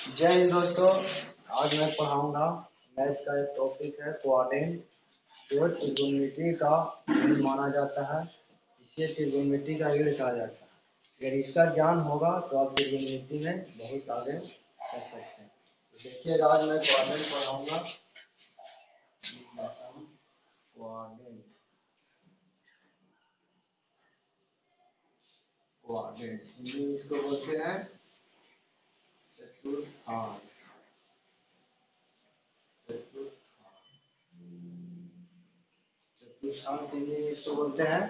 जय हिंद दोस्तों। आज मैं पढ़ाऊंगा मैथ का एक टॉपिक है क्वाड्रेंट, जो ट्रिग्नोमेट्री का यूनिट माना जाता है। इसे ट्रिग्नोमेट्री का यूनिट कहा जाता है। अगर इसका ज्ञान होगा तो आप ट्रिग्नोमेट्री में बहुत आगे कर सकते हैं। तो देखिए, आज मैं क्वाड्रेंट पढ़ाऊंगा। क्वाड्रेंट क्वाड्रेंट हिंदी में इसको बोलते हैं चतुर्थांश। चतुर्थांश हिंदी में इसको बोलते हैं।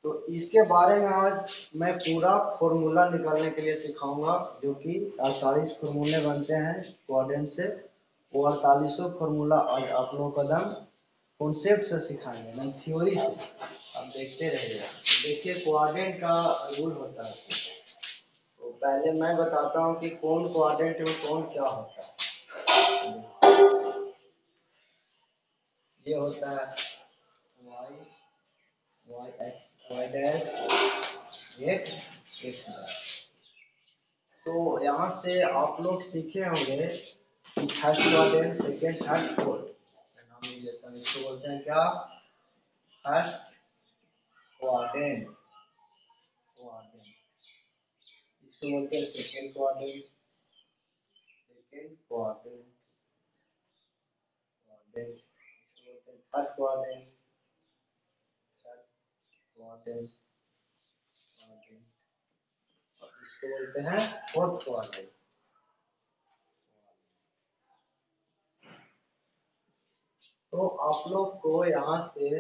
तो इसके बारे में आज मैं पूरा फॉर्मूला निकालने के लिए सिखाऊंगा, जो कि 48 फॉर्मूले बनते हैं क्वाड्रेंट से। वो 48 फॉर्मूला आज आप लोगों को एकदम कॉन्सेप्ट से सिखाएंगे, एकदम थ्योरी से। आप देखते रहिएगा। देखिए, क्वाड्रेंट का रूल होता है। तो पहले मैं बताता हूँ कि कौन क्वाड्रेंट में कौन क्या होता है। ये होता है Y Y X Y dash X X dash. तो यहाँ से आप लोग सीखे होंगे कि first quadrant, second, third, fourth. नाम लिख लेता हूँ। इसको बोलते हैं क्या? First quadrant. क्वाड्रेंट इसको बोलते हैं second quadrant. Second quadrant quadrant इसको बोलते हैं third quadrant. Third quadrant quadrant और इसको बोलते हैं फोर्थ क्वाड्रेंट। तो आप लोग को यहाँ से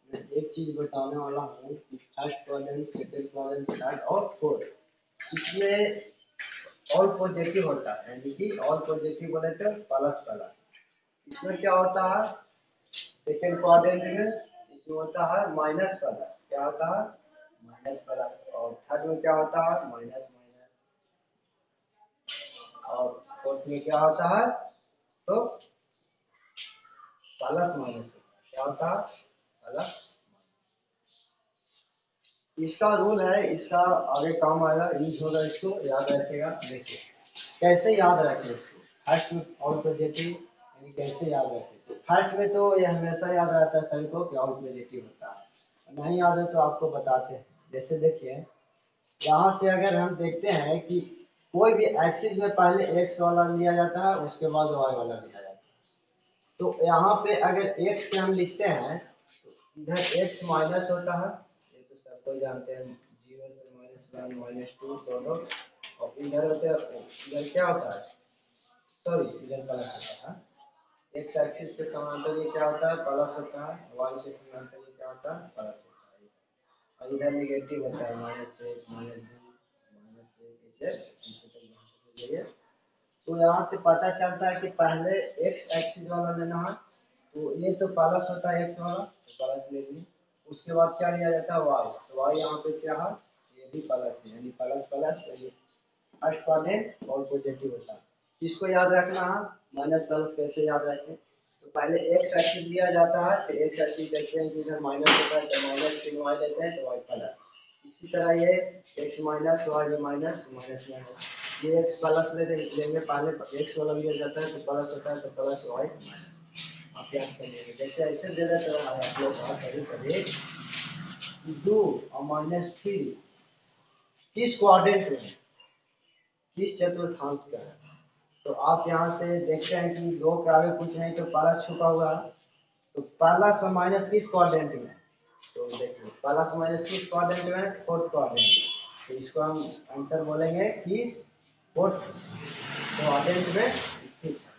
मैं एक चीज बताने वाला हूँ कि first quadrant, second quadrant, third और फोर्थ, इसमें ऑल पॉजिटिव होता है। यानी कि ऑल पॉजिटिव बोले तो प्लस प्लस। इसमें क्या होता है? सेकेंड क्वाड्रेंट में इसमें होता है माइनस प्लस। क्या होता है? Minus plus. और थर्ड में क्या होता है? Minus minus. और फोर्थ में क्या होता है? तो प्लस माइनस। क्या होता है? प्लस। इसका रूल है, इसका आगे काम आएगा, यूज होगा, इसको याद रखेगा। देखिए कैसे याद रखें इसको। फर्स्ट में ऑल पॉजिटिव, यानी कैसे याद रखें। फर्स्ट में तो ये हमेशा याद रहता है सभी को कि ऑल पॉजिटिव होता है। नहीं याद है तो आपको बताते हैं। जैसे देखिए, यहाँ से अगर हम देखते हैं कि कोई भी एक्सिस में पहले एक्स वाला लिया जाता है, उसके बाद वाई वाला लिया जाता है। तो यहाँ पे अगर एक्स के हम लिखते हैं तो इधर एक्स माइनस होता है, ये तो सबको जानते हैं। 0 से -1 -2 दोनों। और इधर होते हैं, इधर क्या होता है? सॉरी, इधर प्लस होता है। एक्स एक्सिस के समांतर ये क्या होता है? प्लस होता है। वाई के समांतर ये क्या होता है? प्लस होता है। और इधर नेगेटिव होता है, -1 -2 -1 ऐसे नीचे तक यहाँ तक ले जाइए। तो यहाँ से पता चलता है कि पहले एक्स एक्सिस वाला लेना है। तो ये तो प्लस होता है एक्स वाला, तो प्लस ले ली। उसके बाद क्या लिया जाता है? वाई। तो वाई यहाँ पे क्या है? ये भी प्लस है, यानी प्लस प्लस। फर्स्ट वाले और पॉजिटिव होता है। इसको याद रखना है। माइनस प्लस कैसे याद रखें? तो पहले एक्स एक्सिस लिया जाता है। तो एक्स एक्सिस देखते हैं कि इधर माइनस होता है, तो माइनस, फिर वाई लेते हैं तो वाई प्लस। इसी तरह ये एक्स माइनस वाई भी माइनस माइनस माइनस। ये एक्स प्लस लेंगे, पहले एक्स वाला लिया जाता है तो प्लस होता है, तो प्लस वाई माइनस। आप याद कर लीजिए। जैसे ऐसे दे देते हैं आप लोग, कभी कभी 2 और -3 किस क्वाड्रेंट में, किस चतुर्थांश का है। तो आप यहाँ से देखते हैं कि 2 के आगे कुछ नहीं तो प्लस छुपा हुआ है। तो प्लस और माइनस किस क्वाड्रेंट में? तो देखिए, प्लस माइनस किस क्वाड्रेंट में? Fourth quadrant. तो इसको हम आंसर बोलेंगे कि फोर्थ क्वाड्रेंट में स्थित है।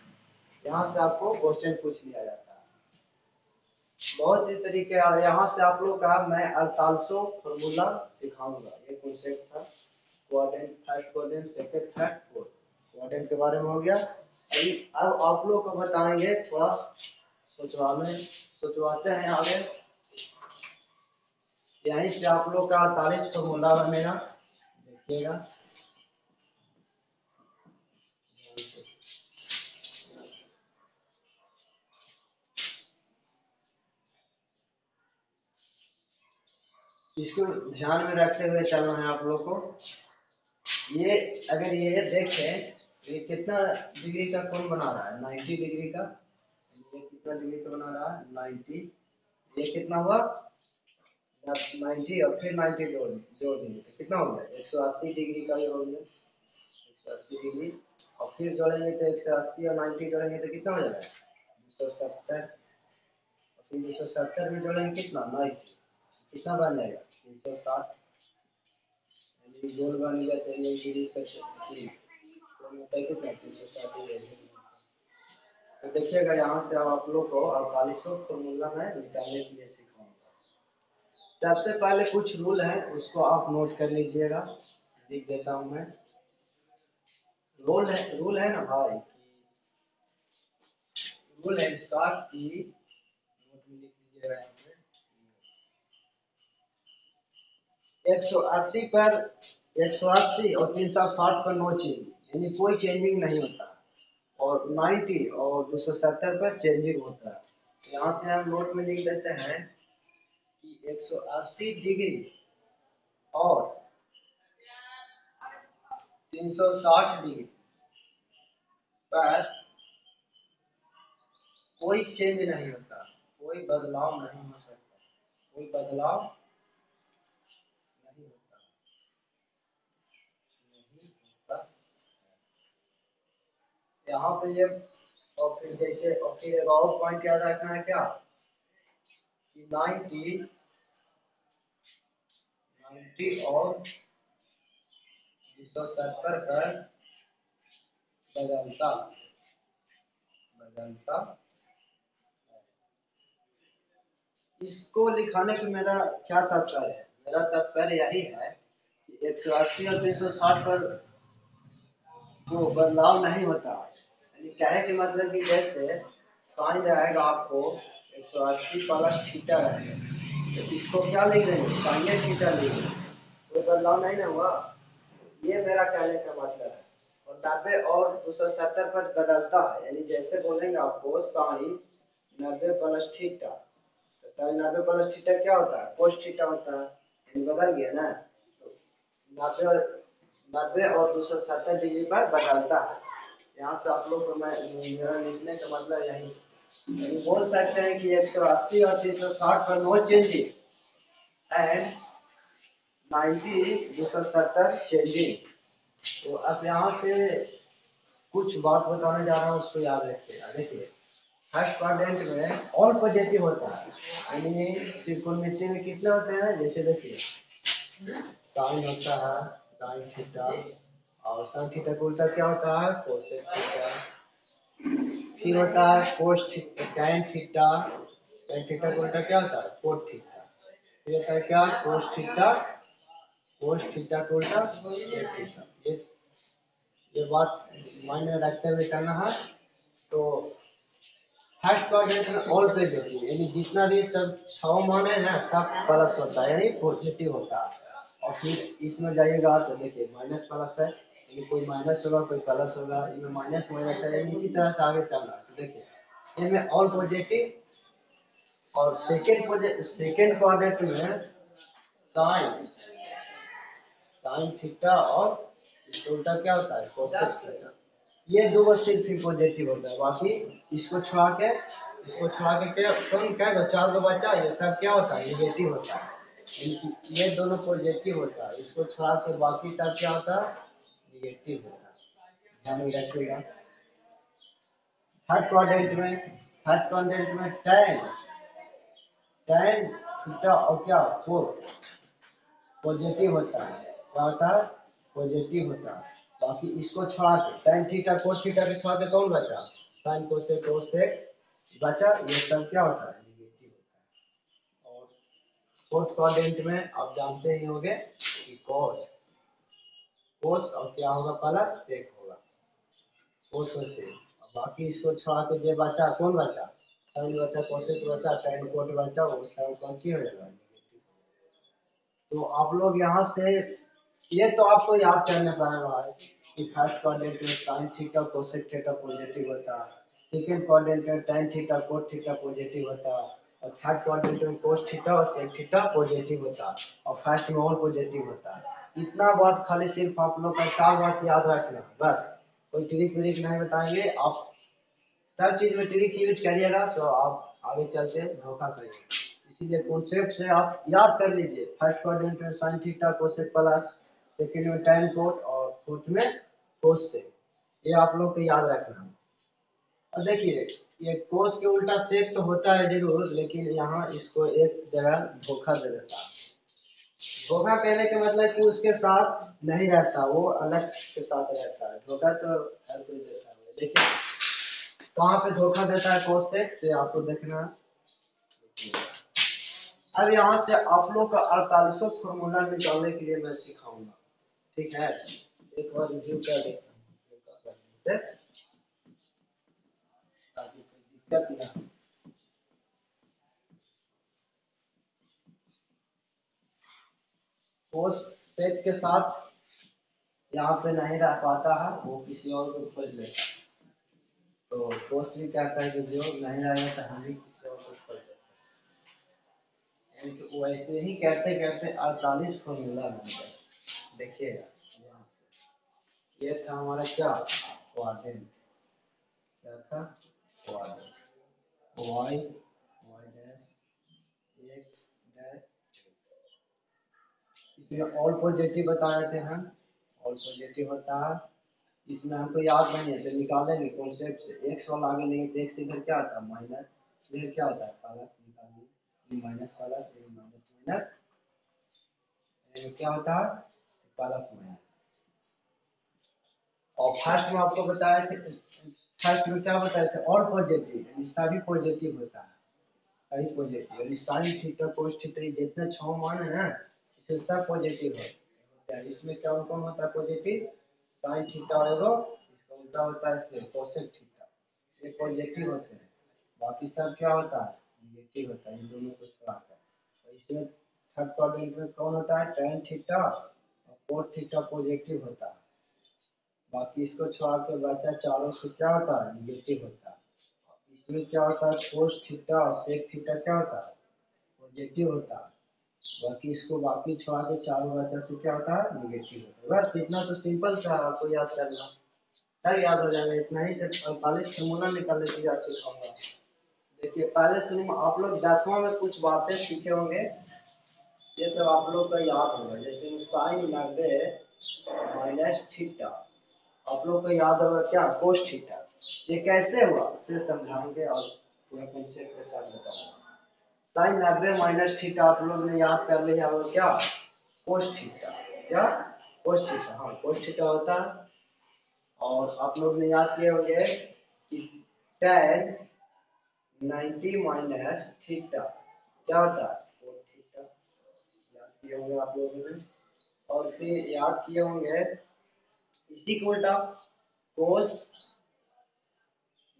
यहाँ से आपको क्वेश्चन पूछ लिया जाता है। बहुत ही तरीके। और यहाँ से आप लोग का मैं 48 फॉर्मूला दिखाऊंगा। ये कॉन्सेप्ट था quadrant, first quadrant, second, third, fourth. Quadrant के बारे में हो गया। अभी अब आप लोग को बताएंगे, थोड़ा सोचवाते हैं आगे। यहीं से आप लोग का 48 फॉर्मूला बनेगा, देखिएगा। इसको ध्यान में रखते हुए चलना है आप लोग को। ये अगर ये देखें ये कितना डिग्री का कोण बना रहा है? 90 डिग्री का। ये कितना डिग्री का बना रहा है? 90। ये कितना हुआ? 90 और फिर 90 जोड़ देंगे तो कितना हो गया? 180 डिग्री का ये हो गया, 180 डिग्री। और फिर जोड़ेंगे तो 180 और 90 जोड़ेंगे तो कितना हो जाएगा? 270। और फिर 270 में जोड़ेंगे कितना? 90। कितना बन जाएगा? 360। गोल बन गया 3 डिग्री का 3 तो होता है कितना? 360 डिग्री। तो देखिएगा यहाँ से अब आप लोग को 4800 फॉर्मूला में निकालने के लिए सिखाऊंगा। सबसे पहले कुछ रूल है उसको आप नोट कर लीजिएगा, लिख देता हूँ मैं। रूल है ना भाई, रूल है इसका कि नोट में लिख लीजिएगा यहाँ पे। 180 पर 180 और 360 पर नो चेंज, यानी कोई चेंजिंग नहीं होता। और 90 और 270 पर चेंजिंग होता है। यहाँ से हम नोट में लिख देते हैं कि 180 डिग्री और 360 डिग्री पर कोई चेंज नहीं होता, कोई बदलाव नहीं हो सकता, कोई बदलाव नहीं होता, नहीं होता। यहाँ पे ये और फिर जैसे और फिर एक और पॉइंट याद रखना है क्या कि 90 और 270 पर बदलता बदलता। इसको लिखाने का मेरा क्या तात्पर्य है? मेरा तात्पर्य यही है कि 180 और 360 पर वो बदलाव नहीं होता। यानी कहने के मतलब कि जैसे साइन रहेगा आपको 180 प्लस थीटा रहेगा, तो इसको क्या लिख देंगे? साइन थीटा लिख देंगे, कोई बदलाव नहीं ना हुआ। ये मेरा कहने का मतलब है। और 90 और 270 पर बदलता है, यानी जैसे बोलेंगे आपको साइन 90 प्लस थीटा, तो साइन 90 प्लस थीटा क्या होता है? कोस थीटा होता है, यानी बदल गया ना। तो 90 और 270 डिग्री पर बदलता है। यहाँ से आप लोग को मैं मेरा लिखने का मतलब यही बोल सकते हैं कि 180 और 360 पर नो चेंजिंग एंड 90 270 चेंजिंग। तो अब यहाँ से कुछ बात बताने जा रहा हूँ, उसको याद रखिएगा। देखिए फर्स्ट क्वाड्रेंट में ऑल पॉजिटिव होता है, यानी त्रिकोणमिति में कितने होते हैं? जैसे देखिए साइन होता है, साइन थीटा, और साइन थीटा का उल्टा क्या होता है? Cosec theta. फिर होता है cos theta, tan theta, tan theta का उल्टा क्या होता है? Cot theta. फिर होता है क्या? कोस थीटा, कोस थीटा का उल्टा सेक थीटा। ये बात माइंड में रखते हुए करना है। तो फर्स्ट क्वाड्रेंट में ऑल पे होती है, यानी जितना भी सब 6 मान है ना सब प्लस होता है, यानी पॉजिटिव होता है। और फिर इसमें जाइएगा तो देखिए माइनस प्लस है, यानी कोई माइनस होगा कोई प्लस होगा, इनमें माइनस माइनस है, इसी तरह से आगे चल रहा है। तो देखिए इनमें ऑल पॉजिटिव। और सेकेंड क्वाड्रेंट में साइन साइन थीटा और इसका उल्टा क्या होता है? Cosec theta. ये दो सिर्फ ही पॉजिटिव होता है, बाकी इसको छोड़ा के क्या कौन क्या गो 4 गो बचा, ये सब क्या होता है? निगेटिव होता है। ये दोनों पॉजिटिव होता है, इसको छोड़ा के बाकी सब क्या होता है? निगेटिव होता है। ध्यान में रखिएगा। थर्ड क्वाड्रेंट में tan tan थीटा और क्या कोस पॉजिटिव होता है। क्या होता है? पॉजिटिव होता है। बाकी इसको छोड़ा के tan थीटा कोस थीटा के छोड़ा के कौन बचा? साइन कोसेक कोसेक बचा, ये सब क्या होता है? निगेटिव होता है। और फोर्थ क्वाड्रेंट में आप जानते ही होंगे कि कोस कोस और क्या होगा? प्लस सेक होगा, कोस और सेक। बाकी इसको छोड़ा के जो बचा कौन बचा? साइन बचा, कोसेक बचा, tan कोट बचा, उसका ऊपर की हो जाएगा? तो आप लोग यहाँ से ये तो आपको याद करना पड़ेगा कि फर्स्ट क्वाड्रेंट में sine theta cosec theta positive होता है, सेकंड क्वाड्रेंट में tan theta cot theta positive होता है, और थर्ड क्वाड्रेंट में कोस थीटा और सेक थीटा पॉजिटिव होता है, और फर्स्ट में ऑल पॉजिटिव होता है। इतना बात खाली सिर्फ आप लोग का 4 बात याद रखना बस। कोई ट्रिक व्रिक नहीं बताएंगे, आप सब चीज में ट्रिक यूज करिएगा तो आप आगे चलते धोखा करिएगा। इसीलिए कॉन्सेप्ट से आप याद कर लीजिए, फर्स्ट क्वाड्रेंट में sine theta cosec plus, second में tan कोट और फोर्थ में कोस से, ये आप लोग को याद रखना। और देखिए ये कोस के उल्टा सेक तो होता है जरूर, लेकिन यहाँ इसको एक जगह धोखा दे देता है। धोखा कहने के मतलब कि उसके साथ नहीं रहता, वो अलग के साथ रहता है। धोखा तो हर कोई देता है। देखिए कहाँ पे धोखा देता है कोसेक से, आपको देखना। अब यहाँ से आप लोग का 4800 फॉर्मूला निकालने के लिए मैं सिखाऊंगा, ठीक है। एक बार रिव्यू कर लेते हैं ताकि कोई दिक्कत ना हो। कोसेक के साथ यहाँ पे नहीं रह पाता है, वो किसी और को खोज लेता है। तो कोस भी कहता है कि जो नहीं रहेगा तो हम भी किसी और को खोज लेते हैं। यानी कि वैसे ही कहते कहते 48 फॉर्मूला बन गया। देखिएगा ये था हमारा क्या क्वाड्रेंट, क्या था quadrant, Y Y dash X dash, इसमें ऑल पॉजिटिव बताए थे हम, ऑल पॉजिटिव होता है। इसमें हमको याद नहीं है तो निकालेंगे कॉन्सेप्ट से, एक्स वाला आगे लेंगे तो एक्स इधर क्या होता है माइनस, इधर क्या होता है प्लस, निकालेंगे माइनस प्लस माइनस माइनस, क्या होता है प्लस माइनस। और फर्स्ट में आपको बताया थे, फर्स्ट में क्या बताया था और पॉजिटिव, यानी सभी पॉजिटिव होता है, सभी पॉजिटिव, यानी साइन थीटा कोस थीटा जितने 6 मान है ना इसे सब पॉजिटिव होता है। इसमें क्या कौन होता है पॉजिटिव, साइन थीटा होगा, इसका उल्टा होता है इससे कोसेक थीटा, ये पॉजिटिव होते हैं। बाकी सब क्या होता है नेगेटिव होता है, ये दोनों को छोड़ाकर। तो इसमें थर्ड क्वाड्रेंट में कौन होता है tan थीटा और cos थीटा पॉजिटिव होता है। बाकी इसको छोड़ा के बचा चारों से क्या होता है निगेटिव होता है। इसमें क्या होता है कोस थीटा और सेक थीटा क्या होता है पॉजिटिव होता है। बाकी इसको बाकी छोड़ा के चारों बचा से क्या होता है निगेटिव होता है। बस इतना तो सिंपल था, आपको याद करना, सब याद हो जाएगा। इतना ही से 45 फॉर्मूला निकालने की याद सिखाऊंगा। देखिए पहले शुरू आप लोग 10वां में कुछ बातें सीखे होंगे, ये सब आप लोग का याद होगा। जैसे साइन 90 माइनस थीटा, आप लोग को याद होगा क्या कोस थीटा, ये कैसे हुआ इसे समझाएंगे और पूरा कॉन्सेप्ट के साथ बताऊंगा। साइन 90 माइनस थीटा आप लोग ने याद कर लिया होगा क्या कोस थीटा, क्या कोस थीटा, हाँ कोस थीटा होता है। और आप लोग ने याद किए होंगे कि tan 90 माइनस थीटा क्या होता है कोस थीटा, याद किए होंगे आप लोगों ने। और फिर याद किए होंगे इसी को उल्टा कोस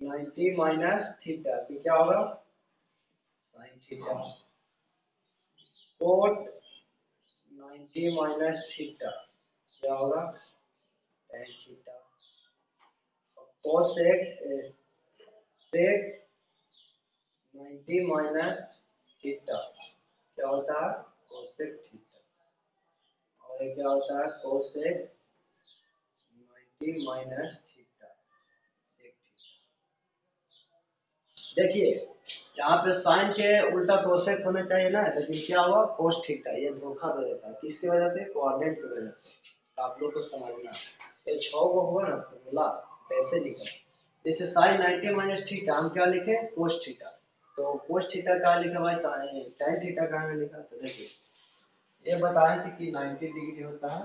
90 माइनस थीटा तो क्या होगा sine theta, cot 90 minus theta क्या होगा tan theta, cosec sec 90 minus theta क्या होता है कोसेक थीटा, और ये क्या होता है cosec 90 minus theta sec theta. देखिए यहाँ पे साइन के उल्टा कोसेक होना चाहिए ना, लेकिन क्या हुआ कोस थीटा, ये धोखा दे देता है किसकी वजह से कोऑर्डिनेट की वजह से। तो आप लोग को समझना ये 6 को हुआ ना फॉर्मूला कैसे लिखा, जैसे साइन 90 माइनस थीटा हम क्या लिखे कोस थीटा, तो कोस थीटा का लिखा भाई साइन tan थीटा का लिखा। तो देखिए ये बताए थे कि 90 डिग्री होता है,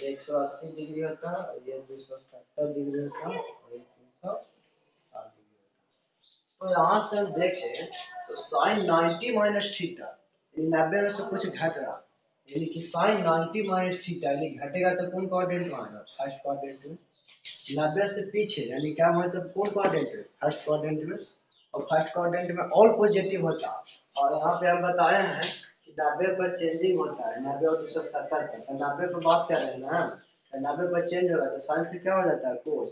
180 डिग्री होता है, ये 270 डिग्री होता है और ये 360 डिग्री। तो यहाँ से हम देखें तो साइन 90 माइनस थीटा 90 में से कुछ घट रहा, यानी कि साइन 90 माइनस थीटा यानी घटेगा तो कौन क्वाड्रेंट में आएगा फर्स्ट क्वाड्रेंट में, 90 से पीछे यानी क्या मतलब कौन क्वाड्रेंट में फर्स्ट क्वाड्रेंट में। और फर्स्ट क्वाड्रेंट में ऑल पॉजिटिव होता है, और यहाँ पे हम बताए हैं कि 90 पर चेंजिंग होता है, 90 और 270 पर, तो 90 पर बात कर रहे हैं ना, तो 90 पर चेंज होगा तो साइन से क्या हो जाता है कोस,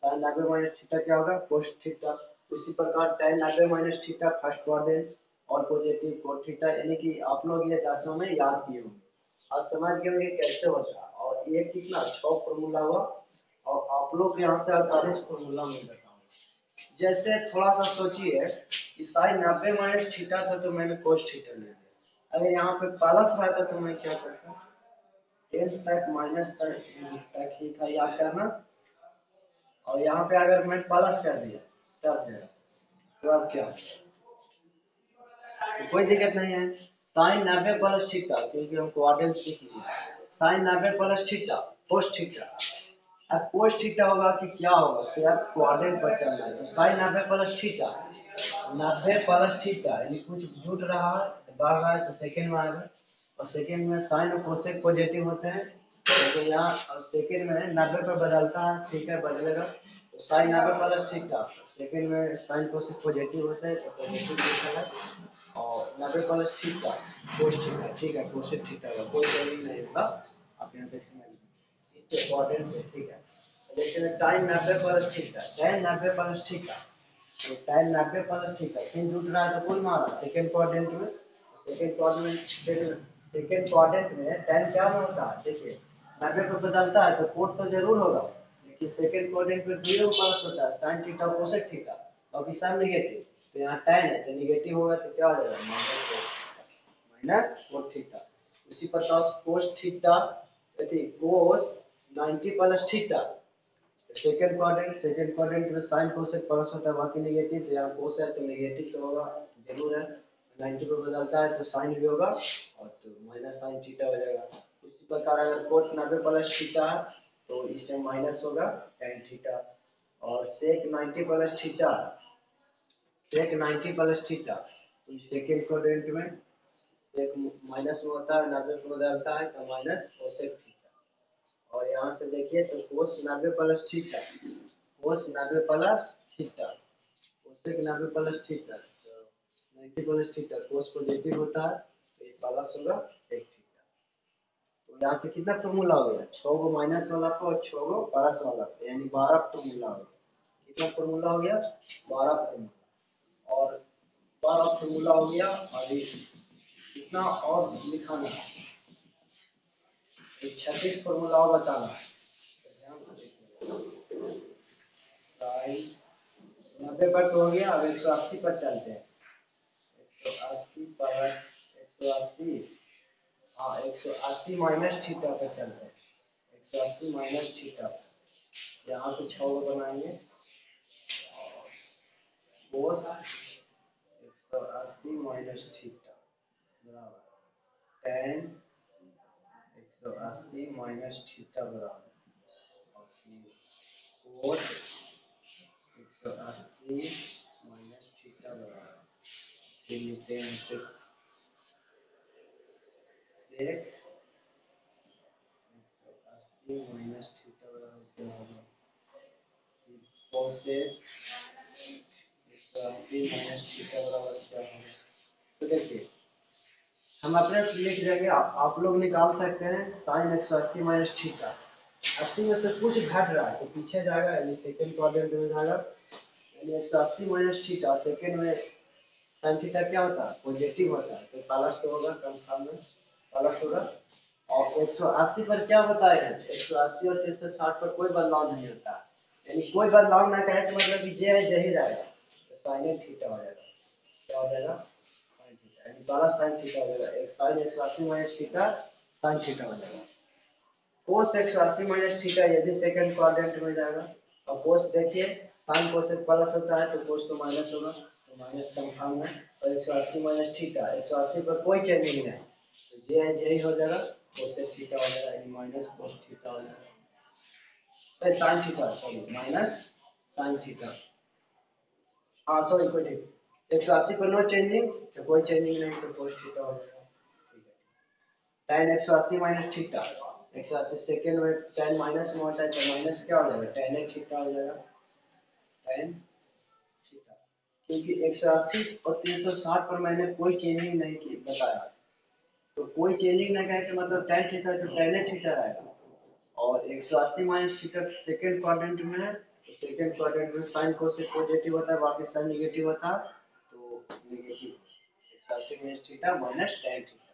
साइन 90 माइनस थीटा क्या होगा कोस थीटा। उसी प्रकार tan 90 minus theta first quadrant और पॉजिटिव कोस थीटा, यानी कि आप लोग ये 10 में याद किए होंगे, आज समझ गए होंगे कैसे होता है। और ये कितना 6 फॉर्मूला हुआ, और आप आप लोग यहाँ से 48 फॉर्मूला में बताऊंगा। जैसे थोड़ा सा सोचिए कि साइन 90 माइनस थीटा था तो मैंने कोस थीटा ले लिया। अगर यहाँ पे प्लस रहता तो मैं क्या करता, टेन तक माइनस तक ही था याद करना, और यहाँ पे अगर मैं प्लस कर दिया सब जगह तो अब क्या, तो कोई दिक्कत नहीं है। साइन 90 प्लस थीटा, क्योंकि हम कोऑर्डिनेट सीख लिए, sine 90 plus theta cos theta. अब कोस थीटा होगा कि क्या होगा, सिर्फ कोऑर्डिनेट पर चलना है। तो sine 90 plus theta, 90 plus theta यानी कुछ जुड़ रहा है बढ़ रहा है तो सेकंड में आएगा, और सेकंड में साइन और कोसेक पॉजिटिव होते हैं, तो यहाँ सेकंड में 90 पर बदलता है, ठीक है बदलेगा, तो साइन 90 प्लस थीटा, सेकंड में साइन कोसेक पॉजिटिव होते हैं तो पॉजिटिव लिखा है, और 90 प्लस थीटा कोस थीटा, ठीक है कोसेक थीटा का कोई वैल्यू नहीं होगा, आप यहाँ देख समझ इससे इम्पोर्टेंट है, ठीक है। जैसे tan 90 plus theta, tan 90 plus theta, तो tan 90 प्लस थीटा तीन जुड़ रहा है तो कुल मारा सेकंड क्वाड्रेंट में, सेकंड क्वाड्रेंट में tan क्या में होता है, देखिए 90 पे बदलता है तो कोट तो जरूर होगा, लेकिन सेकंड क्वाड्रेंट में जीरो प्लस होता है sin थीटा कोसेक थीटा, बाकी सब नेगेटिव, तो यहाँ tan है तो नेगेटिव होगा तो क्या हो जाएगा माइनस कोट थीटा। उसी प्रकार कोस थीटा यदि कोस 90 प्लस थीटा, सेकंड क्वाड्रेंट में साइन कोसेक प्लस होता है बाकी नेगेटिव, तो यहाँ कोस है तो नेगेटिव तो होगा जरूर है, 90 पे बदलता है तो साइन भी होगा और तो माइनस साइन थीटा हो जाएगा। उसी प्रकार अगर कोस 90 प्लस थीटा है तो इसमें माइनस होगा tan थीटा, और सेक 90 प्लस थीटा, सेक 90 प्लस थीटा तो सेकंड क्वाड्रेंट में सेक माइनस में होता है, 90 पे बदलता है तो माइनस कोसेक थीटा, और यहाँ से देखिए तो कोस 90 प्लस थीटा, कोस 90 plus theta, cosec 90 plus theta, तो 90 प्लस थीटा कोस पॉजिटिव होता है तो ये प्लस होगा एक थीटा। तो यहाँ से कितना फॉर्मूला हो गया, 6 गो माइनस वाला को और 6 गो प्लस वाला को, यानी 12 फॉर्मूला हो गया। कितना फॉर्मूला हो गया, 12 फॉर्मूला, और 12 फॉर्मूला हो गया, अभी कितना और लिखाना है, 36 फॉर्मूला और बताना है, तो ध्यान से देखिए। साइन 90 पर तो हो गया, अब 180 पर चलते हैं, 180 पर 180, हाँ 180 माइनस थीटा पर चलते हैं, 180 माइनस थीटा, यहाँ से 6 को बनाएंगे, कोस 180 माइनस थीटा बराबर tan 180 माइनस थीटा बराबर कोस 180 माइनस थीटा बराबर, फिर लिखते हैं sec 180 माइनस थीटा बराबर क्या होगा, कोसेक 180 माइनस थीटा बराबर क्या होगा। तो देखिए हम अपने लिख देंगे, आप लोग निकाल सकते हैं साइन 180 माइनस थीटा, 80 में से कुछ घट रहा है तो पीछे जाएगा, यानी सेकंड क्वाड्रेंट में जाएगा, यानी 180 माइनस थीटा, सेकंड में साइन थीटा क्या होता है पॉजिटिव होता है तो प्लस तो होगा, कंफर्म में प्लस होगा, और 180 पर क्या बताएगा, 180 और 360 पर कोई बदलाव नहीं होता, यानी कोई बदलाव ना कहे तो मतलब कि जे है यही रहेगा, तो साइन थीटा हो जाएगा, क्या हो जाएगा साइन थीटा, यानी 12 साइन थीटा हो जाएगा, एक sine 180 minus theta sine theta हो जाएगा। कोस 180 माइनस थीटा ये भी सेकंड क्वाड्रेंट में जाएगा, और कोस देखिए साइन कोस प्लस होता है तो कोस तो माइनस होगा, तो माइनस कंफर्म है, और 180 माइनस थीटा 180 पर कोई चेंजिंग नहीं, तो जे है जे ही हो जाएगा, कोस थीटा हो जाएगा, यानी माइनस कोस थीटा हो जाएगा, sine theta sorry minus sine theta, हाँ सॉरी कोई ठीक, 180 पर नो चेंजिंग तो कोई चेंजिंग नहीं तो कोस थीटा हो जाएगा, ठीक है। tan 180 माइनस थीटा, 180 सेकंड में tan माइनस में होता है तो माइनस क्या हो जाएगा tan थीटा हो जाएगा, tan थीटा, क्योंकि 180 और 360 पर मैंने कोई चेंजिंग नहीं की बताया, तो कोई चेंजिंग नहीं कहे तो मतलब tan थीटा तो tan थीटा रहेगा, और 180 माइनस थीटा सेकंड क्वाड्रेंट में है तो सेकंड क्वाड्रेंट में साइन कोसेक पॉजिटिव होता है बाकी साइन नेगेटिव होता है, तो negative 180 minus theta minus tan theta,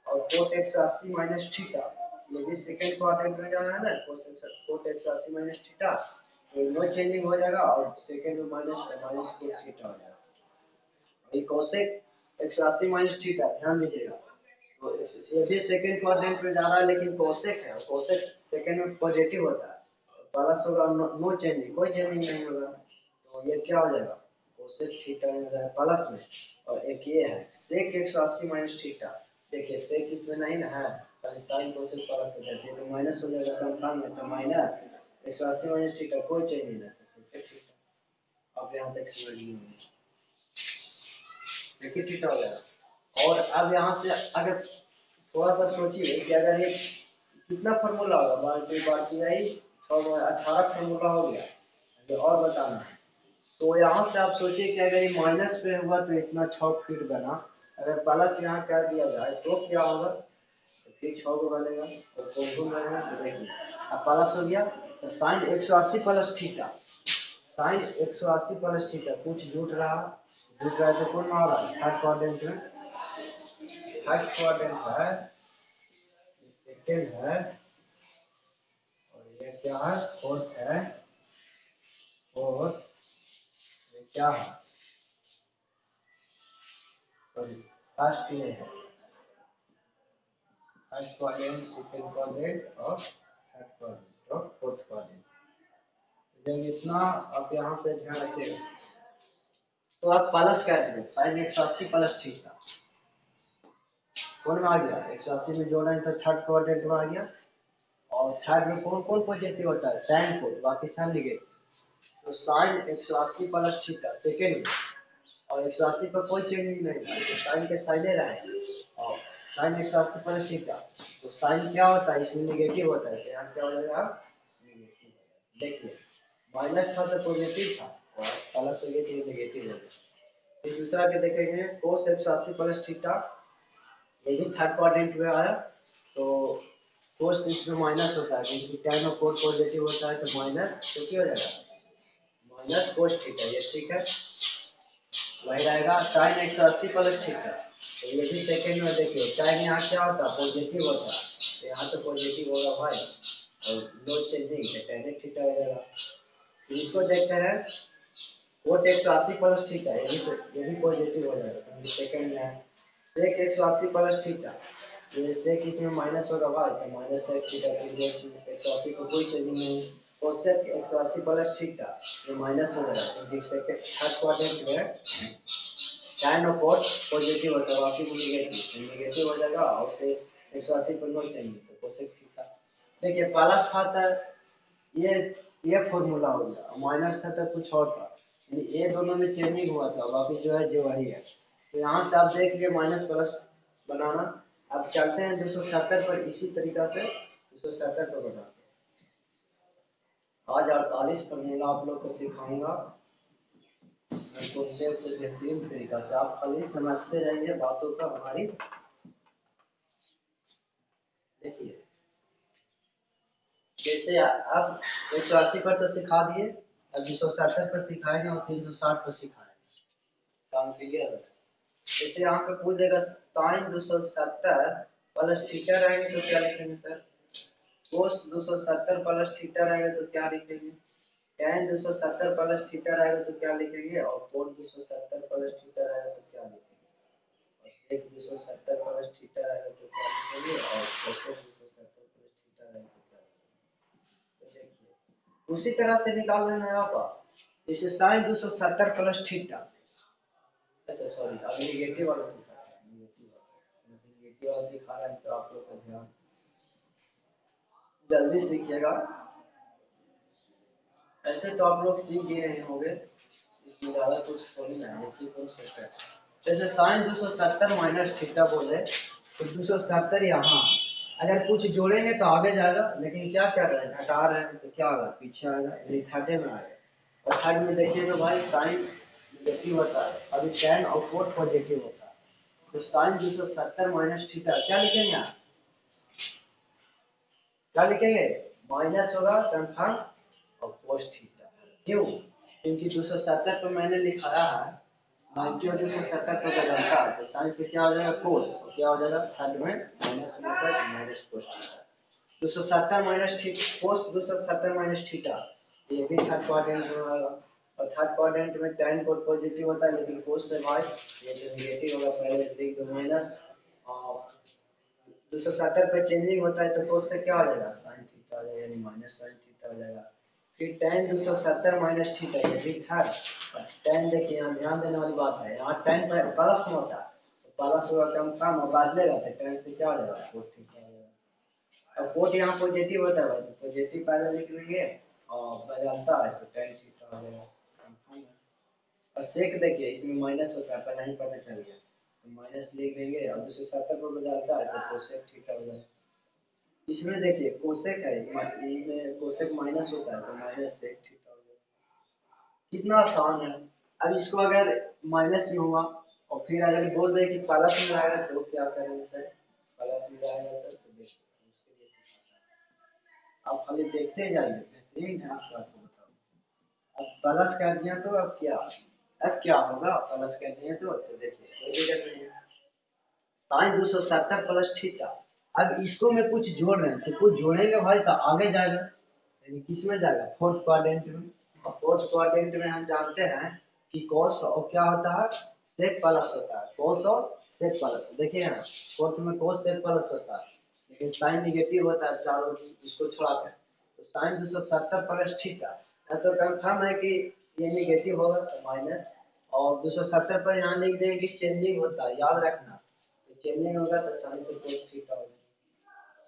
और कोट 180 माइनस थीटा ये भी सेकंड क्वाड्रेंट में जाना है ना, कोट 180 माइनस थीटा, तो नो चेंजिंग हो जाएगा और सेकंड में माइनस कोस थीटा हो जाएगा। ये कोसेक 180 माइनस थीटा, ध्यान दीजिएगा। तो ये भी सेकंड क्वाड्रेंट में जा रहा है, लेकिन कोसेक है, कोसेक सेकंड में पॉजिटिव होता है, प्लस होगा, नो चेंजिंग, कोई चेंजिंग नहीं होगा, तो ये क्या हो जाएगा, कोसेक थीटा में हो जाएगा प्लस में। और एक ये है सेक 180 माइनस थीटा, देखिए सेक इसमें नहीं ना है, साइन कोसेक प्लस हो जाती है, तो माइनस हो जाएगा, कंफर्म है, तो माइनस 180 माइनस थीटा, कोई चेंज नहीं है, सेक थीटा। अब यहाँ तक समझ लीजिए, देखिए थीटा हो जाएगा। और अब यहाँ से अगर थोड़ा सा सोचिए कि अगर ये कितना फार्मूला होगा, बार आई और 18 फार्मूला हो गया, ये और बताना है। तो यहाँ से आप सोचिए कि अगर ये माइनस पे हुआ तो इतना 6 फीट बना, अगर प्लस यहाँ कर दिया जाए तो क्या होगा, तो फिर 6 को बनेगा और कौन बनेगा, तो देखिए अब प्लस हो गया, तो sine 180 plus theta, sine 180 plus theta, कुछ जुट रहा है, तो कौन आ रहा है, थर्ड क्वाड्रेंट में, थर्ड क्वाड्रेंट है, सेकेंड है, और ये क्या है, फोर्थ है, और ये क्या है, सॉरी फर्स्ट ये है, फर्स्ट क्वाड्रेंट, सेकेंड क्वाड्रेंट और थर्ड क्वाड्रेंट और फोर्थ क्वाड्रेंट। जब इतना आप यहाँ पे ध्यान रखिएगा, तो आप प्लस कर दीजिए, साइन 180 प्लस थीटा कौन में आ गया, 180 में जोड़ा है तो थर्ड क्वाड्रेंट में आ गया, और थर्ड में कौन कौन पॉजिटिव होता है, साइन को, बाकी साइन निगेटिव, तो साइन 180 प्लस थीटा सेकेंड में, और 180 पर कोई चेंज नहीं है, तो साइन के साइने रहे, और साइन 180 प्लस थीटा, तो साइन क्या होता है, इसमें नेगेटिव होता है, तो यहाँ क्या हो जाएगा, नेगेटिव। देखिए माइनस था तो पॉजिटिव था, और प्लस हो गया तो नेगेटिव हो गया। फिर दूसरा के देखेंगे, कोस 180 प्लस थीटा, ये भी थर्ड क्वाड्रेंट में आया, तो कोस इसमें माइनस होता है, क्योंकि tan और कोट पॉजिटिव होता है, तो माइनस तो क्या हो जाएगा, माइनस कोस थीटा, ये ठीक है, वही रहेगा टाइम 180 प्लस थीटा, तो ये भी सेकंड में देखिए, टाइम यहाँ क्या होता है, पॉजिटिव होता है, तो यहाँ तो पॉजिटिव होगा भाई, और नो चेंजिंग है, tan थीटा हो जाएगा। तो इसको देखते हैं, कोट 180 प्लस थीटा, ये भी पॉजिटिव हो जाएगा, क्योंकि सेकंड में है, सेक 180 प्लस थीटा, ये सेक इसमें माइनस होगा भाई, तो माइनस सेक थीटा, 180 को कोई चेंजिंग नहीं, कोसेक 180 प्लस थीटा, ये माइनस हो जाएगा, क्योंकि सेकंड थर्ड क्वाड्रेंट में tan और cot पॉजिटिव होता है, बाकी वो नेगेटिव हो जाएगा, और से 180 पर नो चेंज, तो कोसेक थीटा। देखिए प्लस था तो ये फॉर्मूला हो गया, माइनस था तो कुछ और था, यानी ये दोनों में चेंजिंग हुआ था, बाकी जो है जो वही है। तो यहाँ से आप देख लिए माइनस प्लस बनाना। अब चलते हैं 270 पर, इसी तरीका से 270 पर बनाते हैं। आज 48 फॉर्मूला आप लोग को सिखाऊंगा, बेहतरीन तरीका से, आप खाली समझते रहिए बातों का हमारी। देखिए जैसे आप 180 पर तो सिखा दिए, अब 270 पर सिखाएंगे और 360 पर सिखाएंगे, काम क्लियर है। जैसे यहाँ पे पूछ देगा साइन 270 प्लस थीटा रहेंगे तो क्या लिखेंगे सर, कोस 270 प्लस थीटा रहेगा तो क्या लिखेंगे, tan 270 प्लस थीटा रहेगा तो क्या लिखेंगे, और कोट 270 प्लस थीटा रहेगा तो क्या लिखेंगे, और sec 270 प्लस थीटा रहेगा तो क्या लिखेंगे, और cosec 270 प्लस थीटा रहेगा तो क्या लिखेंगे। तो देखिए उसी तरह से निकाल लेना है आप, जैसे साइन 270 प्लस थीटा, अच्छा सॉरी अभी नेगेटिव वाला सीखा है, नेगेटिव वाला सिखा रहा है, तो आप लोग का ध्यान जल्दी सीखिएगा। ऐसे तो आप लोग सीख गए हैं होंगे, इसमें ज़्यादा कुछ थोड़ी ना है, कि कुछ होता है। जैसे साइन 270 माइनस थीटा बोले, तो 270 यहाँ अगर कुछ जोड़ेंगे तो आगे जाएगा, लेकिन क्या कर रहे हैं, घटा रहे हैं, तो क्या होगा, पीछे आएगा, यानी थर्डे में आएगा। और थर्ड में देखिए तो भाई साइन नेगेटिव होता है, अभी tan और कोट पॉजिटिव होता है, तो साइन 270 माइनस थीटा क्या लिखेंगे आप, क्या लिखेंगे, माइनस होगा कंफर्म, और कोस थीटा, क्यों, क्योंकि 270 पे मैंने लिखाया है 90 और 270 पे बदलता है, तो साइंस में क्या हो जाएगा, कोस, और क्या हो जाएगा थर्ड में minus, minus cos theta. 270 minus theta cos 270 minus theta, ये भी थर्ड क्वाड्रेंट में होगा। और थर्ड क्वाड्रेंट में tan कोस पॉजिटिव होता है लेकिन कोस से भाई ये तो नेगेटिव होगा, पहले लिख दो माइनस। और 270 पे चेंजिंग होता है तो कोस से क्या हो जाएगा sin थीटा हो जाएगा, यानी माइनस sin थीटा हो जाएगा। फिर tan 270 माइनस थीटा, ये भी थर्ड। tan देखिए यहाँ ध्यान देने वाली बात है, यहाँ tan प्लस में होता है तो प्लस होगा कम कम और बदलेगा तो tan से क्या हो जाएगा कोस थीटा हो जाएगा। अब कोट यहाँ पॉजिटिव होता है भाई, पॉजिटिव पहले लिख लेंगे और बदलता है तो tan थीटा हो जाएगा। और सेक देखिए इसमें माइनस होता है, पहले ही पता चल गया तो माइनस लिख देंगे और 270 को बदलता है तो कोसेक थीटा हो जाएगा। इसमें देखिए कोसेक है, इसमें कोसेक माइनस होता है तो माइनस सेक थीटा हो जाएगा। कितना आसान है। अब इसको अगर माइनस में हुआ और फिर अगर बोल दे कि प्लस में आएगा तो क्या करेंगे सर, प्लस में आएगा तो देखिए आप खाली देखते जाइए, बेहतरीन है आपको बताओ। अब प्लस कर दिया तो अब क्या होगा, प्लस कर दिए तो देखिए कोई दिक्कत नहीं है। Sine 270 plus theta. अब इसको में कुछ जोड़ रहे हैं तो कुछ जोड़ेंगे भाई तो आगे जाएगा, यानी किस में जाएगा फोर्थ क्वाड्रेंट में। और फोर्थ क्वाड्रेंट में हम जानते हैं कि cos और क्या होता है sec प्लस होता है, cos और sec प्लस। देखिए यहाँ फोर्थ में cos sec प्लस होता है लेकिन साइन निगेटिव होता है चारों इसको छोड़ा कर, तो साइन 270 प्लस थीटा तो कंफर्म है कि ये निगेटिव होगा तो माइनस। और 270 पर यहाँ लिख देंगे कि चेंजिंग होता है, याद रखना चेंजिंग होगा तो साइन से cos थीटा होगा।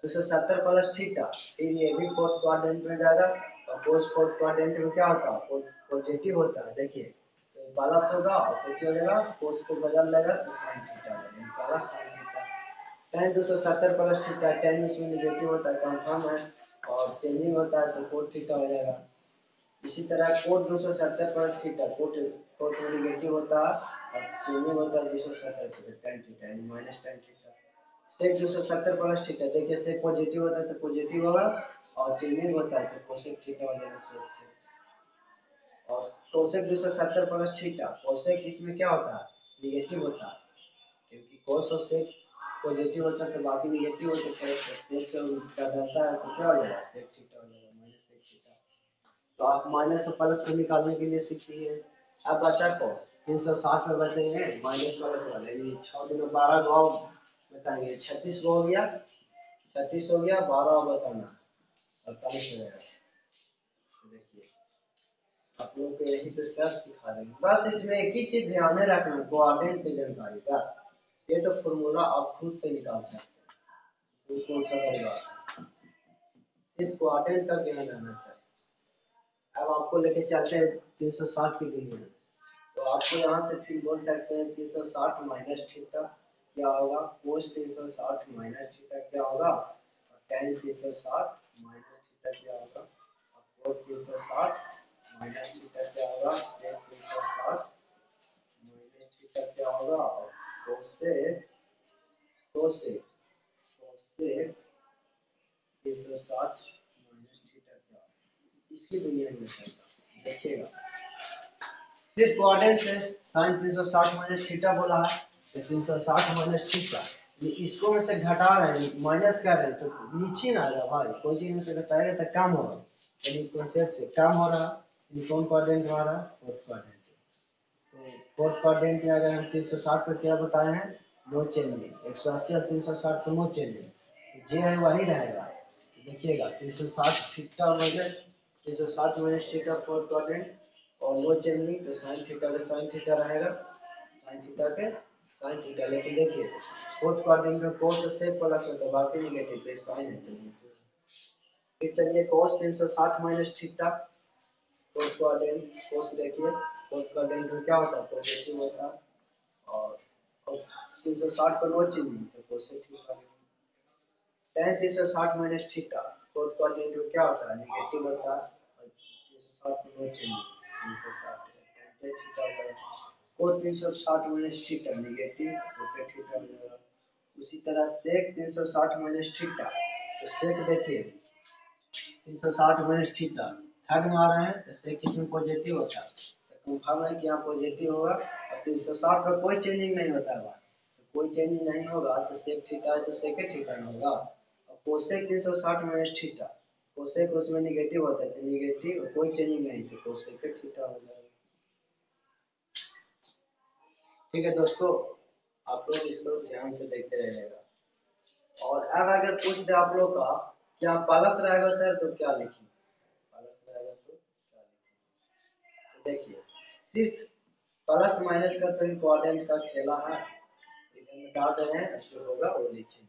270 प्लस थीटा, फिर ये भी फोर्थ क्वाड्रेंट में जाएगा और कोस फोर्थ क्वाड्रेंट में क्या होता है पॉजिटिव होता है, देखिए तो प्लस होगा और कुछ हो जाएगा कोस को बदल लेगा तो sin थीटा हो जाएगा, plus sin theta. tan 270 plus theta, tan इसमें नेगेटिव होता है कंफर्म है और चेंजिंग होता है तो cos थीटा हो जाएगा। इसी तरह कोट 270 प्लस थीटा, कोट में नेगेटिव होता है और चेंजिंग होता है 270 tan थीटा यानी माइनस tan थीटा। सेक 270 प्लस थीटा, देखिए सेक पॉजिटिव होता है तो पॉजिटिव होगा और चेंजिंग होता है तो कोसेक थीटा हो जाएगा सेक। और कोसेक 270 प्लस थीटा, कोसेक इसमें क्या होता है निगेटिव होता है क्योंकि कोस और सेक पॉजिटिव होता है तो बाकी निगेटिव होता है, सेक का डलता है तो क्या हो जाएगा सेक थीटा हो जाएगा माइनस सेक थीटा। तो आप माइनस और प्लस को निकालने के लिए सीखिए। अब बचा को 360 में बचेंगे माइनस प्लस वाले, 6 दिन 12 को बताएंगे 36 को हो गया, 36 हो गया 12 बताना 48 हो जाएगा। देखिए आप लोगों को यही तो सब सिखा देंगे, बस इसमें एक ही चीज ध्यान में रखना क्वाड्रेंट की जानकारी, बस ये तो फॉर्मूला आप खुद से निकाल सकते हैं, कौन सा बड़ी बात है, सिर्फ क्वाड्रेंट का ध्यान रहना चाहिए। अब आपको लेके चलते हैं 360 की दुनिया में, तो आपको यहाँ से फिर बोल सकते हैं 360 माइनस थीटा क्या होगा, कोस 360 माइनस थीटा क्या होगा, और tan 360 माइनस थीटा क्या होगा, और कोस 360 माइनस थीटा क्या होगा, sec 360 माइनस थीटा क्या होगा, और कोस से 360 माइनस थीटा क्या होगा, इसकी दुनिया में चलता देखिएगा। सिर्फ क्वाड्रेंट से sin 360 माइनस थीटा बोला है तो 360 माइनस थीटा, ये इसको में से घटा रहे हैं माइनस कर रहे हैं तो नीचे ना आएगा भाई, कोई चीज में से घटाएगा तो कम होगा, यानी कॉन्सेप्ट से कम हो रहा है। ये कौन क्वाड्रेंट में आ रहा है फोर्थ क्वाड्रेंट। तो फोर्थ क्वाड्रेंट में अगर हम 360 पर क्या बताए हैं नो चेंजिंग, 180 और 360 को नो चेंजिंग, तो जे है वही रहेगा। तो देखिएगा 360 theta minus 360 minus theta fourth quadrant और नो चेंजिंग तो साइन थीटा पे साइन थीटा रहेगा, साइन थीटा पे साइन थीटा। लेकिन देखिए फोर्थ क्वाड्रेंट में कोस से प्लस होता है बाकी नेगेटिव पे साइन है तो फिर चलिए cos 360 minus theta fourth quadrant, cos देखिए फोर्थ क्वाड्रेंट में क्या होता है पॉजिटिव होता है और 360 को नो चेंजिंग तो cosec theta. tan 360 minus theta fourth quadrant में क्या होता है नेगेटिव होता है और 360 को नो चेंजिंग 360 tan थीटा हो जाएगा, cos 360 माइनस थीटा नेगेटिव तो tan थीटा हो जाएगा। उसी तरह sec 360 माइनस थीटा, तो sec देखिए 360 माइनस थीटा थर्ड में आ रहे हैं तो sec किसमें पॉजिटिव होता है तो कंफर्म है कि यहाँ पॉजिटिव होगा और 360 का कोई चेंजिंग नहीं होता है, तो कोई चेंजिंग नहीं होगा तो sec थीटा है तो sec थीटा में होगा। और कोसेक 360 माइनस थीटा, कोसेक उसमें निगेटिव होता है तो निगेटिव कोई चेंजिंग नहीं तो कोसेक थीटा हो जाएगा। ठीक है दोस्तों, आप लोग इसको ध्यान से देखते रहिएगा। और अब अगर पूछ दे आप लोग का क्या प्लस रहेगा सर तो क्या लिखें, प्लस रहेगा तो क्या लिखें, तो देखिए सिर्फ प्लस माइनस का तो इम्पोर्टेंट का खेला है, इधर मिटा दे रहे हैं, जो होगा वो लिखेंगे,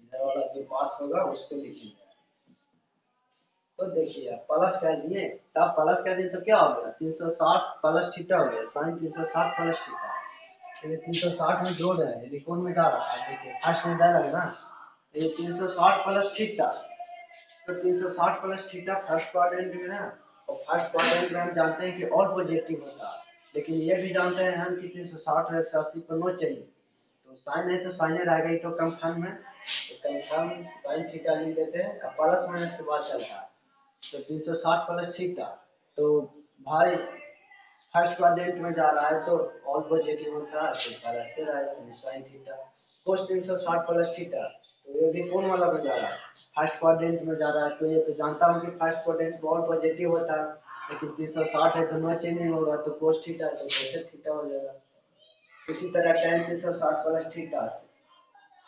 इधर वाला जो पार्ट होगा उसको लिखेंगे। तो देखिए प्लस कर दिए, तब प्लस कर दिए तो क्या हो गया 360 प्लस थीटा हो गया, साइन 360 प्लस थीटा, ये 360 में जोड़ रहे हैं, यानी कौन में जा रहा है, देखिए फर्स्ट में जाएगा ना, ये 360 प्लस थीटा, तो 360 प्लस थीटा फर्स्ट क्वाड्रेंट में है, और फर्स्ट क्वाड्रेंट में हम जानते हैं कि ऑल पॉजिटिव होता है, लेकिन ये भी जानते हैं हम कि 360 और 180 पर नो चाहिए, तो साइन है तो साइन रह गई तो कंफर्म है, तो कंफर्म साइन थीटा लिख देते हैं, अब प्लस माइनस के बाद चलता है, तो 360 प्लस थीटा, तो भाई फर्स्ट क्वाड्रेंट में जा रहा है तो ऑल पॉजिटिव होता है, तो प्लस से रहेगा साइन थीटा, कोस 360 प्लस थीटा, तो ये भी कौन वाला में जा रहा है, फर्स्ट क्वाड्रेंट में जा रहा है, तो ये तो जानता हूँ कि फर्स्ट क्वाड्रेंट में ऑल पॉजिटिव होता है, लेकिन 360 है तो नो चेंजिंग होगा, तो कोस थीटा तो कोसेक थीटा हो जाएगा। इसी तरह tan 360 प्लस थीटा से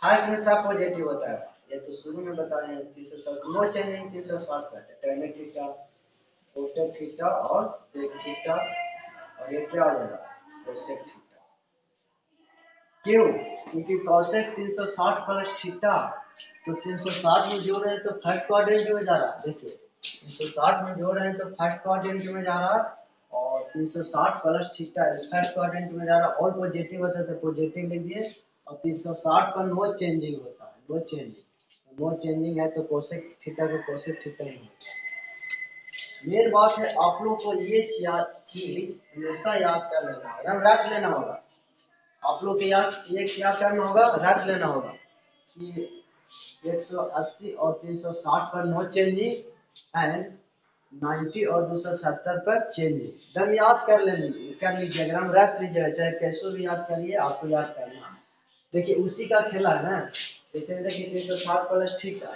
फर्स्ट में सब पॉजिटिव होता है, ये तो शुरू में बताए हैं 360 नो चेंजिंग 360 का tan थीटा, कोसेक थीटा और sec थीटा, और ये क्या हो जाएगा कोसेक थीटा, क्यों, क्योंकि कोसेक 360 प्लस थीटा, तो 360 में जोड़ रहे हैं तो फर्स्ट क्वाड्रेंट में जा रहा है, देखिए 360 में जोड़ रहे हैं तो फर्स्ट क्वाड्रेंट में जा रहा है, और 360 प्लस थीटा फर्स्ट क्वाड्रेंट में जा रहा है, ऑल पॉजिटिव होता है तो पॉजिटिव लीजिए, और 360 पर नो चेंजिंग होता है, नो चेंजिंग, नो चेंजिंग है तो कोसेक थीटा को कोसेक थीटा ही होता है। मेन बात है आप लोग को ये चीज हमेशा याद कर लेना होगा, रट लेना होगा, आप लोग के याद ये क्या करना होगा, रट लेना होगा कि 180 और 360 पर नो चेंजिंग एंड 90 और 270 पर चेंजिंग, एकदम याद कर लीजिए, अगर हम रख लीजिएगा चाहे कैसे भी याद करिए, आपको याद करना है। देखिए उसी का खेला है ना, जैसे देखिए 360 प्लस थीटा,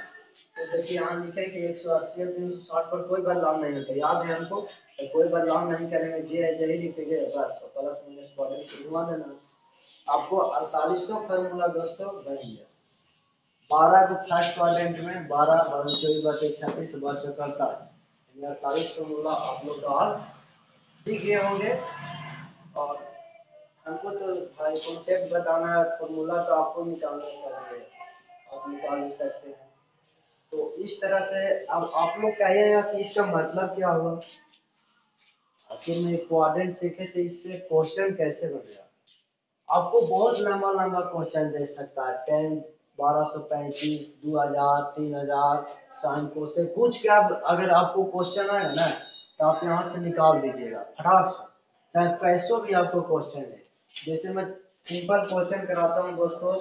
तो देखिए यहाँ लिखा है कि 180 और 360 पर कोई बदलाव नहीं होता, याद है हमको, तो कोई बदलाव नहीं करेंगे, जे है यही लिखेंगे बस, तो प्लस माइनस कॉर्डिनेट घुमा देना, आपको 4800 फार्मूला दोस्तों बन गया। 12 को फर्स्ट क्वाड्रेंट में 12 24/36 वर्ष करता है, 48 फार्मूला आप लोग का आज सीख गए होंगे, और हमको तो भाई कॉन्सेप्ट बताना है, फार्मूला तो आपको निकालना चाहिए, आप निकाल भी सकते हैं, तो इस तरह से अब आप लोग कहिएगा कि इसका मतलब क्या हुआ, आखिर में क्वाड्रेंट सीखे थे, इससे क्वेश्चन कैसे बनेगा, आपको बहुत लंबा लंबा क्वेश्चन दे सकता है, 10 1235 2000 3000 साइन को से पूछ के, आप अगर आपको क्वेश्चन आएगा ना तो आप यहाँ से निकाल दीजिएगा फटाक से, चाहे कैसो भी आपको क्वेश्चन है, जैसे मैं सिंपल क्वेश्चन कराता हूँ दोस्तों,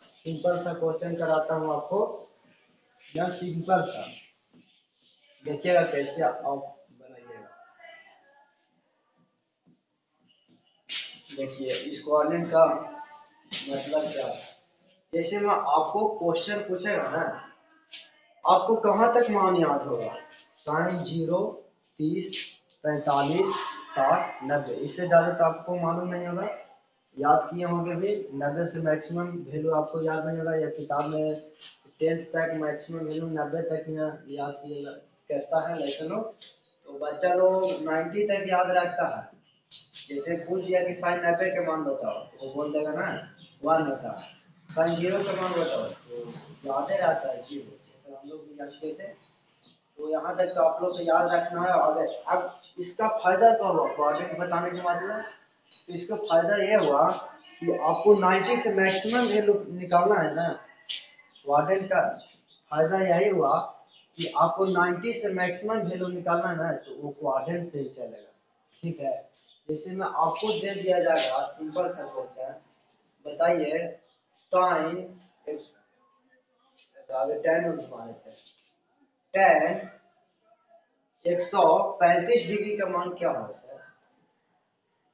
सिंपल सा क्वेश्चन कराता हूँ आपको, यह सिंपल सा देखिएगा कैसे आप बनाइएगा, देखिए इस कोऑर्डिनेट का मतलब क्या है, जैसे मैं आपको क्वेश्चन पूछेगा ना, आपको कहाँ तक मान याद होगा, साइन 0 30 45 60 90, इससे ज़्यादा तो आपको मालूम नहीं होगा, याद किए होंगे भी 90 से मैक्सिमम वैल्यू आपको याद नहीं होगा, या किताब में 10th तक मैक्सिमम वैल्यू 90 तक याद किया कहता है, लेकिन तो बच्चा लोग 90 तक याद रखता है, जैसे पूछ दिया कि साइन 90 के मान बताओ तो वो बोल देगा ना 1 होता है, साइन 0 का मान बताओ तो याद ही रहता है 0, जैसे हम लोग भी जानते थे, तो यहाँ तक तो आप लोग को याद रखना है। और अब इसका फायदा क्या हुआ क्वाड्रेंट बताने के मतलब, तो इसका फायदा ये हुआ कि आपको 90 से मैक्सिमम वैल्यू निकालना है ना, क्वाड्रेंट का फायदा यही हुआ कि आपको 90 से मैक्सिमम वैल्यू निकालना है ना, तो वो क्वाड्रेंट से ही चलेगा, ठीक है। जैसे में आपको दे दिया जाएगा सिंपल सा क्वेश्चन, बताइए साइन आगे टेन घुमा लेते हैं, टेन 135 डिग्री का मान क्या होता है,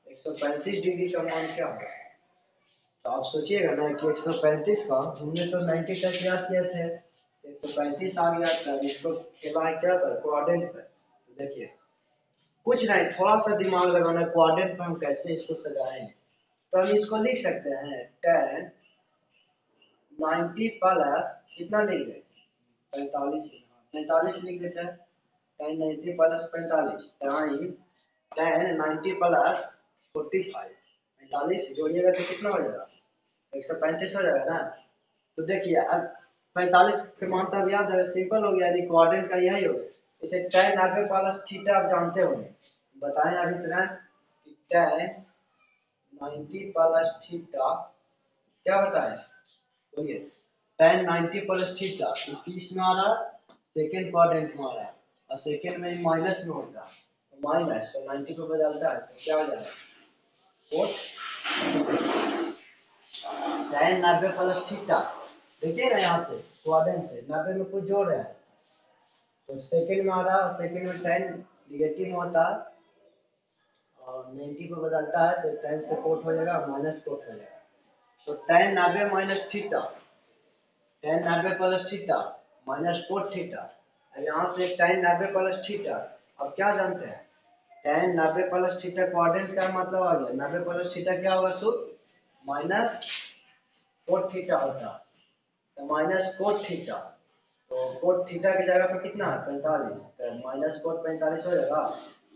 135 डिग्री का मान क्या होगा, तो आप सोचिएगा ना कि 135 का हमने तो 90 तक याद किए थे, 135 आ गया। तब इसको खेला है क्या पर, क्वाड्रेंट पर। तो देखिए कुछ नहीं, थोड़ा सा दिमाग लगाना, क्वाड्रेंट पर हम कैसे इसको सजाएंगे। तो हम इसको लिख सकते हैं tan 90 प्लस कितना लिख दें 45, 45 लिख देते हैं। tan 90 plus 45 time tan 90 plus 45, 45 जोड़िएगा तो कितना हो जाएगा 135 हो जाएगा ना। तो देखिए अब 45 के मान तो अब याद है, सिंपल हो गया, यानी क्वाड्रेंट का यही हो गया। इसे tan 90 प्लस थीटा आप जानते होंगे, बताएं अभी तुरंत कि tan 90 प्लस थीटा क्या बताएं, बोलिए। tan 90 प्लस थीटा किस में आ रहा है, सेकेंड क्वाड्रेंट में आ रहा है, और सेकेंड में माइनस में होता है, तो माइनस तो 90 को बदलता है तो क्या हो जाएगा tan 90 प्लस थीटा। देखिए ना यहाँ से क्वाड्रेंट से 90 में कुछ जोड़ रहे हैं, तो सेकेंड में आ रहा है, सेकेंड में tan निगेटिव में होता है और 90 को बदलता है तो tan से कोट हो जाएगा, माइनस कोट हो जाएगा। तो tan 90 minus theta, tan 90 plus theta minus cot theta, यहाँ से tan 90 प्लस थीटा। अब क्या जानते हैं tan 90 प्लस थीटा क्वाड्रेंट का मतलब आ गया, 90 प्लस थीटा क्या होगा सूत्र माइनस कोट थीटा होता है, तो माइनस कोट थीटा। तो कोट थीटा की जगह पे कितना है 45, तो माइनस कोट 45 हो जाएगा।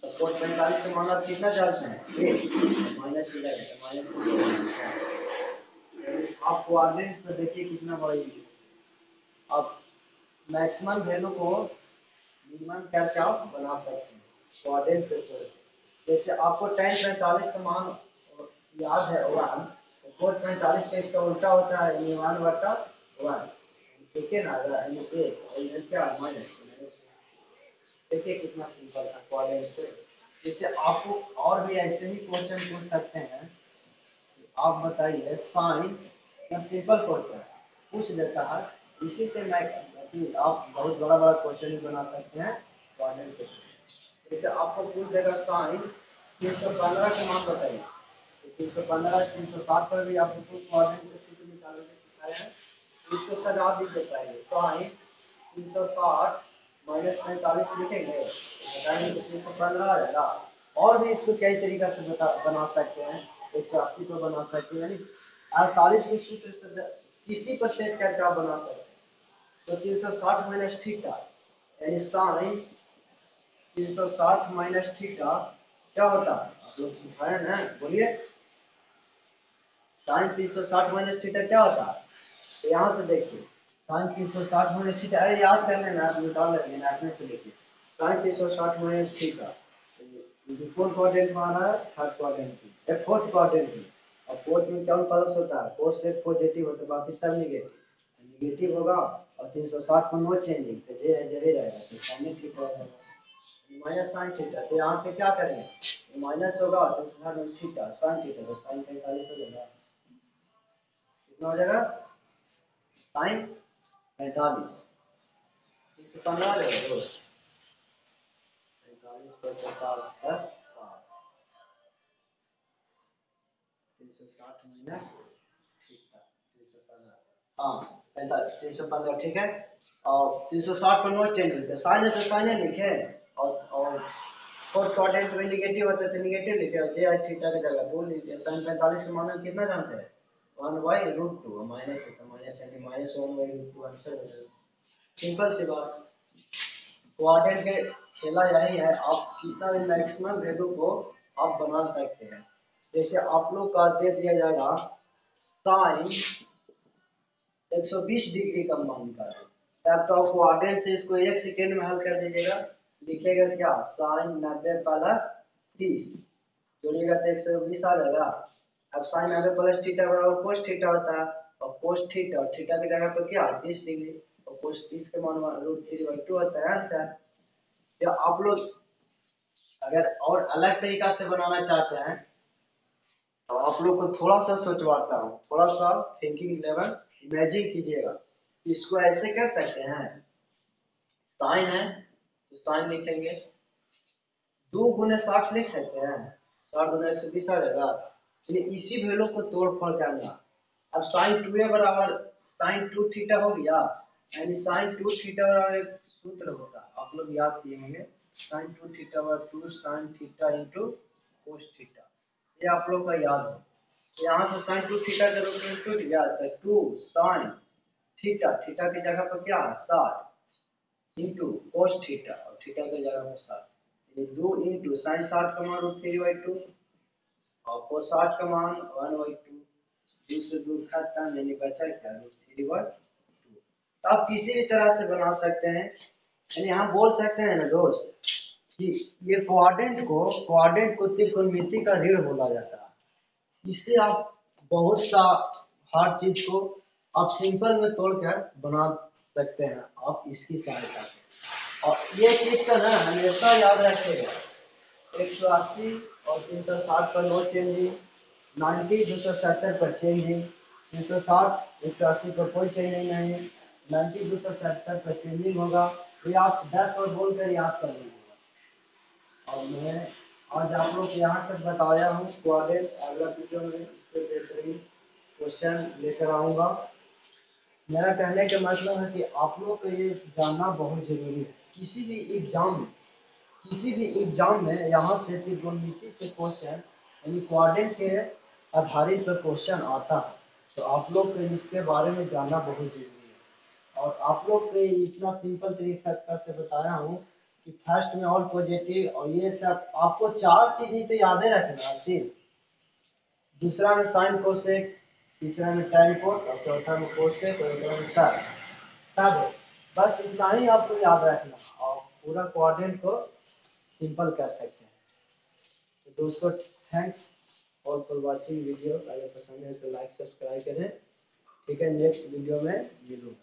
तो कोट 45 का मान आप कितना जानते हैं एक, माइनस हो जाएगा, तो माइनस आप कोऑर्डिनेट में देखिए कितना बड़ा। अब मैक्सिमम वैल्यू को मिनिमम करके आप बना सकते हैं कोऑर्डिनेट पे तो। जैसे आपको tan 45 का मान याद है 1, तो कोट 45 का इसका उल्टा होता है यानी 1/1, ठीक है ना, यानी एक और इधर क्या माइनस। देखिए कितना सिंपल है कोऑर्डिनेट से। जैसे आपको और भी ऐसे ही क्वेश्चन पूछ सकते हैं, आप बताइए साइन, एकदम सिंपल क्वेश्चन पूछ देता है, इसी से मैं आप बहुत बड़ा बड़ा क्वेश्चन भी बना सकते हैं कोऑर्डिनेट पे। जैसे आपको पूछ देगा साइन 315 के मान बताइए, तो 315 360 पर भी आपको कोऑर्डिनेट के सूत्र निकालने के सिखाया है। इसको सजा भी देता है साइन 360 माइनस 45 लिखेंगे बताएंगे तो 315 आ जाएगा। और भी इसको कई तरीका से बना सकते हैं, 180 पर बना सकते हैं, यानी 48 के सूत्र से किसी पर सेट करके आप बना सकते हैं। तो 360 माइनस थीटा यानी साइन 360 माइनस थीटा क्या होता है, आप लोग सिखाए ना, बोलिए साइन 360 माइनस थीटा क्या होता है। तो यहाँ से देखिए साइन 360 माइनस थीटा, अरे याद कर लेना आप निकाल लेंगे अपने से लेके साइन 360 माइनस थीटा। कौन क्वाड्रेंट में आ रहा है, थर्ड क्वाड्रेंट में, फोर्थ क्वाड्रेंट में। और फोर्थ में क्या प्लस होता है, कोस से पॉजिटिव होता है, बाकी सब निगेटिव निगेटिव होगा। और 360 को नो चेंजिंग तो जे है जे ही रहेगा, तो साइन थीटा रहेगा माइनस साइन थीटा। तो यहाँ से क्या करेंगे माइनस होगा तो थीटा साइन थीटा, तो साइन 45 हो जाएगा, कितना हो जाएगा साइन 45, 315 लेगा दोस्त, 45 पर 50 है 360 माइनस थीटा 315, हाँ 45 315 ठीक है। और 360 पर नो चेंज होता है, साइन है तो साइन लिखे, और फोर्थ क्वाड्रेंट में निगेटिव होता है तो निगेटिव लिखे, और जे थीटा की जगह बोल लीजिए। साइन 45 का मान हम कितना जानते हैं 1/√2, माइनस है तो माइनस यानी माइनस 1/√2 आंसर हो जाएगा, सिंपल सी बात। क्वाड्रेंट के खेला यही है, आप कितना भी मैक्सिमम वैल्यू को आप बना सकते हैं। जैसे आप लोग का दे दिया जाएगा साइन 120 डिग्री का मान का, तब तो आप क्वाड्रेंट से इसको 1 सेकेंड में हल कर दीजिएगा। लिखेगा क्या साइन 90 प्लस 30 जोड़िएगा तो 120 आ जाएगा। अब साइन 90 प्लस थीटा बराबर कोस थीटा होता है, और कोस थीटा और थीटा की जगह पर क्या 30 डिग्री, और कोस 30 के मान √3/2 होता है आंसर। या आप लोग अगर और अलग तरीका से बनाना चाहते हैं तो आप लोग को थोड़ा सा सोचवाता हूँ, थोड़ा सा थिंकिंग लेवल इमेजिन कीजिएगा। इसको ऐसे कर सकते हैं, साइन है तो साइन लिखेंगे, 2 × 60 लिख सकते हैं, 60 × 120 आ जाएगा। इसी वैल्यू को तोड़ फोड़ करना। अब साइन 2 बराबर साइन 2 थीटा हो गया, यानी साइन 2 थीटा का एक सूत्र होता है, आप लोग याद किए होंगे, साइन 2 थीटा बराबर 2 sine theta into cos theta, ये आप लोग का याद हो। तो यहाँ से साइन 2 थीटा के रूप में टूट गया तो 2 साइन थीटा, थीटा की जगह पर क्या है 60 इंटू कोस थीटा और थीटा की जगह पर 60, ये 2 इंटू साइन 60 का मान √3/2 और कोस 60 का मान 1/2, 2 से 2 खत्म, यानी बचा क्या √3/2। तो आप किसी भी तरह से बना सकते हैं, यानी हम बोल सकते हैं ना दोस्त कि ये क्वाड्रेंट को त्रिकोणमिति का ऋण बोला जाता है। इससे आप बहुत सा हर चीज को आप सिंपल में तोड़कर बना सकते हैं आप इसकी सहायता से। और ये चीज का ना हमेशा याद रखिएगा, 180 और 360 पर नो चेंजिंग, 90 270 पर चेंजिंग, 360 180 पर कोई चेंजिंग नहीं, 90 270 पर चेंजिंग होगा। ये आप 10 बार बोलकर याद कर लीजिएगा। और मैं आज आप लोग यहाँ तक बताया हूँ क्वाड्रेंट, अगला वीडियो में इससे बेहतरीन क्वेश्चन लेकर आऊँगा। मेरा कहने का मतलब है कि आप लोग को ये जानना बहुत जरूरी है। किसी भी एग्जाम में यहाँ से त्रिकोणमिति से क्वेश्चन यानी क्वाड्रेंट के आधारित पर क्वेश्चन आता है, तो आप लोग को इसके बारे में जानना बहुत जरूरी है। और आप लोग को इतना सिंपल तरीका से बताया हूँ कि फर्स्ट में ऑल पॉजिटिव और ये सब आपको 4 चीज ही तो याद रखना है सिर्फ, दूसरा में साइन कोसेक, तीसरा में tan कोस और चौथा में कोसेक और एक में साइन, तब बस इतना ही आपको याद रखना और पूरा क्वाड्रेंट को सिंपल कर सकते हैं। तो दोस्तों थैंक्स फॉर वाचिंग वीडियो, अगर पसंद है तो लाइक सब्सक्राइब करें। ठीक है, नेक्स्ट वीडियो में मिलूंगा।